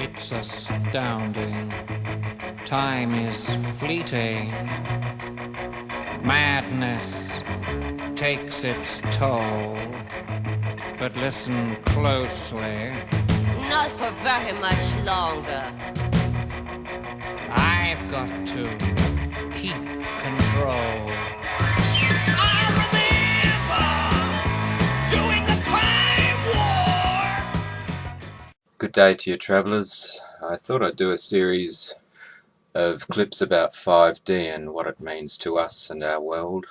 It's astounding. Time is fleeting. Madness takes its toll. But listen closely. Not for very much longer. I've got to keep control. I remember doing the time war. Good day to you, travellers. I thought I'd do a series of clips about 5D and what it means to us and our world.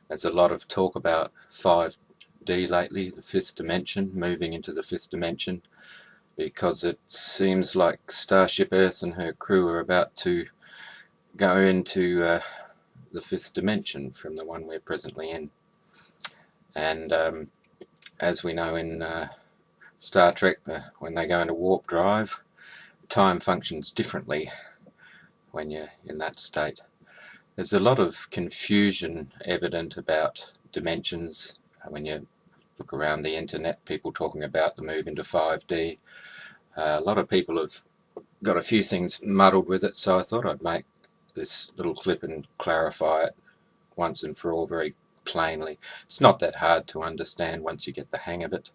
There's a lot of talk about 5D lately, the fifth dimension, moving into the fifth dimension, because it seems like Starship Earth and her crew are about to go into the fifth dimension from the one we're presently in. And as we know in Star Trek, when they go into warp drive, time functions differently when you're in that state. There's a lot of confusion evident about dimensions. When you look around the internet, people talking about the move into 5D. A lot of people have got a few things muddled with it, so I thought I'd make this little clip and clarify it once and for all very plainly. It's not that hard to understand once you get the hang of it.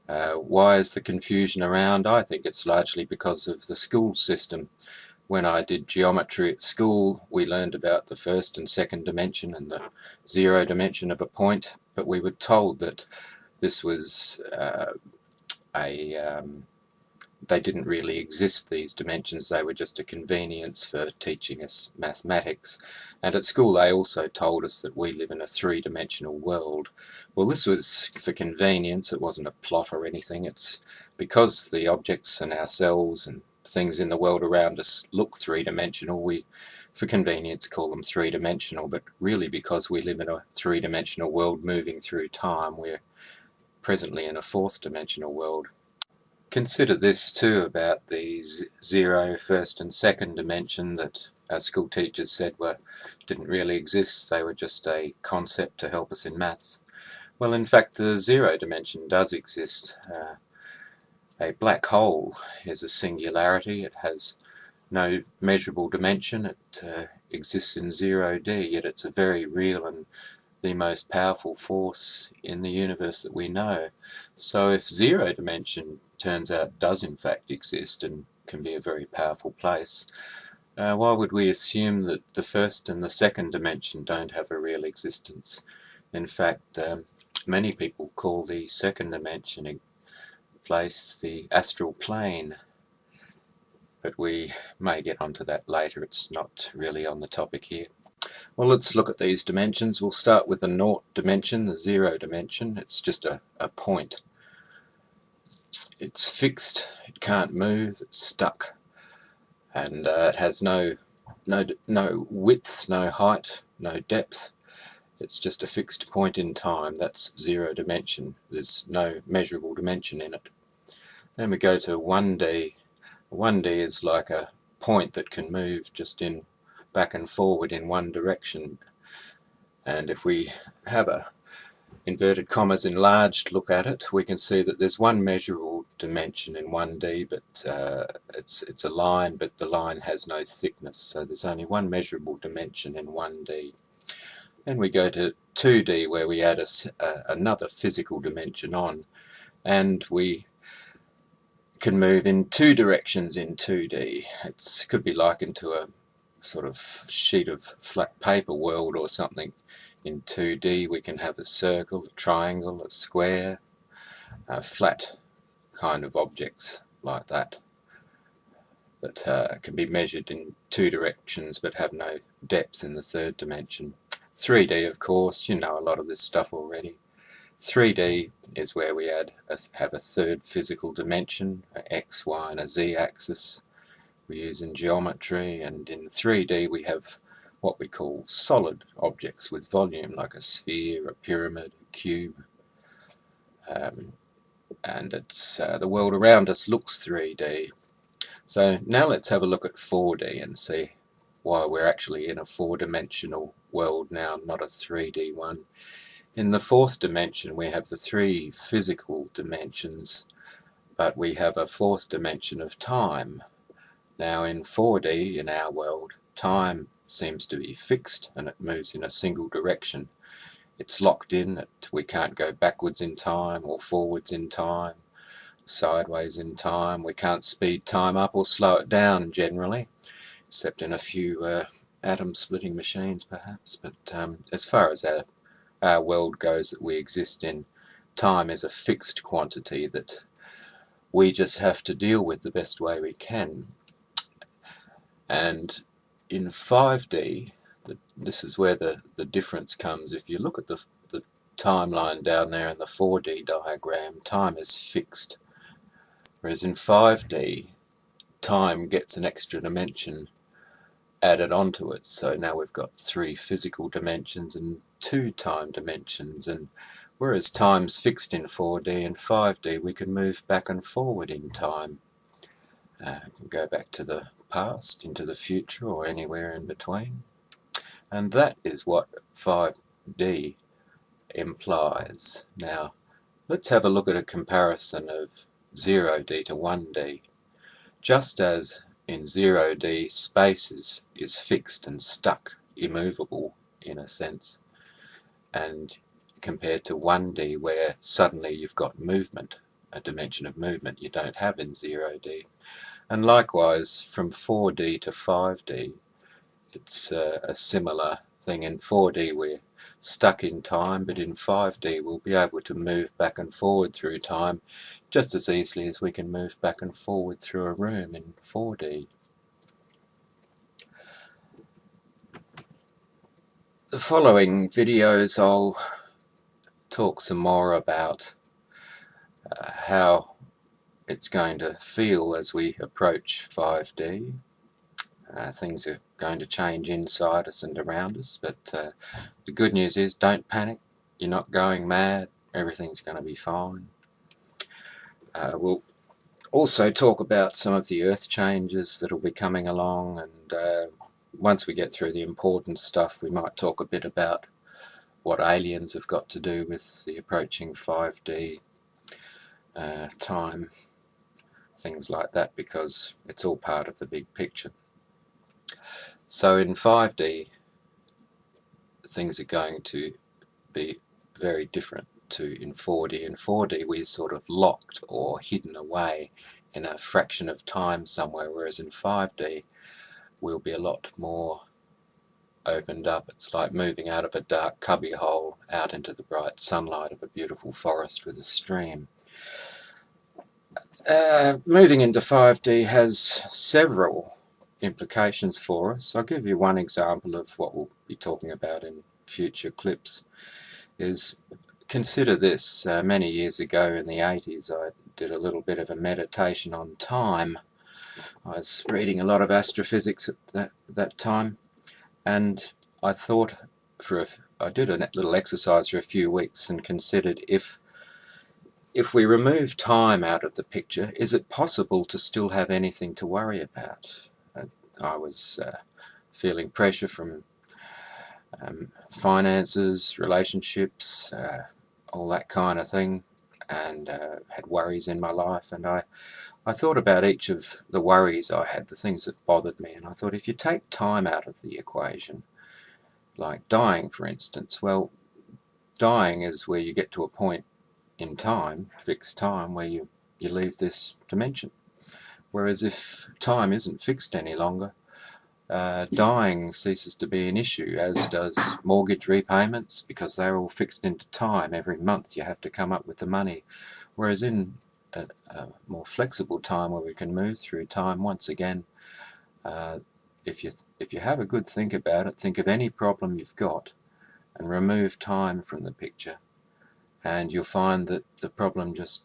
Why is the confusion around? I think it's largely because of the school system. When I did geometry at school, we learned about the first and second dimension and the zero dimension of a point, but we were told that this was they didn't really exist, these dimensions. They were just a convenience for teaching us mathematics. And at school they also told us that we live in a three-dimensional world. Well, this was for convenience. It wasn't a plot or anything. It's because the objects and ourselves and things in the world around us look three-dimensional, we for convenience call them three-dimensional, but really because we live in a three-dimensional world moving through time, we're presently in a fourth-dimensional world. Consider this too about the zero, first and second dimension that our school teachers said didn't really exist. They were just a concept to help us in maths. Well, in fact, the zero dimension does exist. A black hole is a singularity. It has no measurable dimension. It exists in 0D, yet it's a very real and the most powerful force in the universe that we know. So if zero dimension turns out does in fact exist and can be a very powerful place, why would we assume that the first and the second dimension don't have a real existence? In fact, many people call the second dimension place the astral plane, but we may get onto that later. It's not really on the topic here. Well, let's look at these dimensions. We'll start with the naught dimension, the zero dimension. It's just a point. It's fixed, it can't move, it's stuck, and it has no width, no height, no depth. It's just a fixed point in time. That's zero dimension. There's no measurable dimension in it. Then we go to 1D. 1D is like a point that can move just in back and forward in one direction. And if we have a inverted commas enlarged look at it, we can see that there's one measurable dimension in 1D, but it's a line, but the line has no thickness, so there's only one measurable dimension in 1D. Then we go to 2D, where we add another physical dimension on, and we can move in two directions in 2D. It could be likened to a sort of sheet of flat paper world or something. In 2D we can have a circle, a triangle, a square, flat kind of objects like that can be measured in two directions but have no depth in the third dimension. 3D, of course, you know a lot of this stuff already. 3D is where we have a third physical dimension, an X, Y and a Z axis we use in geometry, and in 3D we have what we call solid objects with volume, like a sphere, a pyramid, a cube, and it's the world around us looks 3D. So now let's have a look at 4D and see why we're actually in a four-dimensional world now, not a 3D one. In the fourth dimension we have the three physical dimensions but we have a fourth dimension of time. Now in 4D in our world, time seems to be fixed and it moves in a single direction. It's locked in, we can't go backwards in time or forwards in time, sideways in time. We can't speed time up or slow it down generally, except in a few atom splitting machines perhaps. But as far as our world goes that we exist in, time is a fixed quantity that we just have to deal with the best way we can. And in 5D, this is where the difference comes. If you look at the timeline down there in the 4D diagram, time is fixed. Whereas in 5D, time gets an extra dimension added onto it. So now we've got 3 physical dimensions and 2 time dimensions. And whereas time's fixed in 4D and 5D, we can move back and forward in time. Can go back to the past, into the future, or anywhere in between. And that is what 5D implies. Now, let's have a look at a comparison of 0D to 1D. Just as in 0D, space is fixed and stuck, immovable in a sense, and compared to 1D, where suddenly you've got movement, a dimension of movement you don't have in 0D. And likewise, from 4D to 5D, it's a similar thing. In 4D we're stuck in time, but in 5D we'll be able to move back and forward through time just as easily as we can move back and forward through a room in 4D. The following videos I'll talk some more about how it's going to feel as we approach 5D. Things are going to change inside us and around us, but the good news is don't panic, you're not going mad, everything's going to be fine. We'll also talk about some of the earth changes that will be coming along, and once we get through the important stuff we might talk a bit about what aliens have got to do with the approaching 5D time, things like that, because it's all part of the big picture. So in 5D things are going to be very different to in 4D. In 4D we're sort of locked or hidden away in a fraction of time somewhere, whereas in 5D we'll be a lot more opened up. It's like moving out of a dark cubby hole out into the bright sunlight of a beautiful forest with a stream. Moving into 5D has several implications for us. I'll give you one example of what we'll be talking about in future clips. Is consider this. Many years ago in the 80s I did a little bit of a meditation on time. I was reading a lot of astrophysics at that time, and I thought I did a little exercise for a few weeks and considered if we remove time out of the picture, is it possible to still have anything to worry about? I was feeling pressure from finances, relationships, all that kind of thing, and had worries in my life, and I thought about each of the worries I had, the things that bothered me, and I thought if you take time out of the equation, like dying for instance, well, dying is where you get to a point in time, fixed time, where you leave this dimension. Whereas if time isn't fixed any longer, dying ceases to be an issue, as does mortgage repayments, because they're all fixed into time. Every month you have to come up with the money. Whereas in a more flexible time where we can move through time, once again, if you have a good think about it, think of any problem you've got and remove time from the picture, and you'll find that the problem just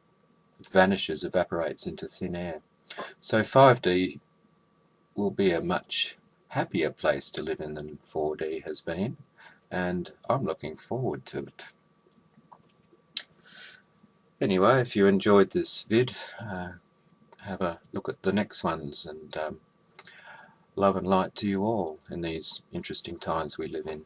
vanishes, evaporates into thin air. So 5D will be a much happier place to live in than 4D has been, and I'm looking forward to it. Anyway, if you enjoyed this vid, have a look at the next ones, and love and light to you all in these interesting times we live in.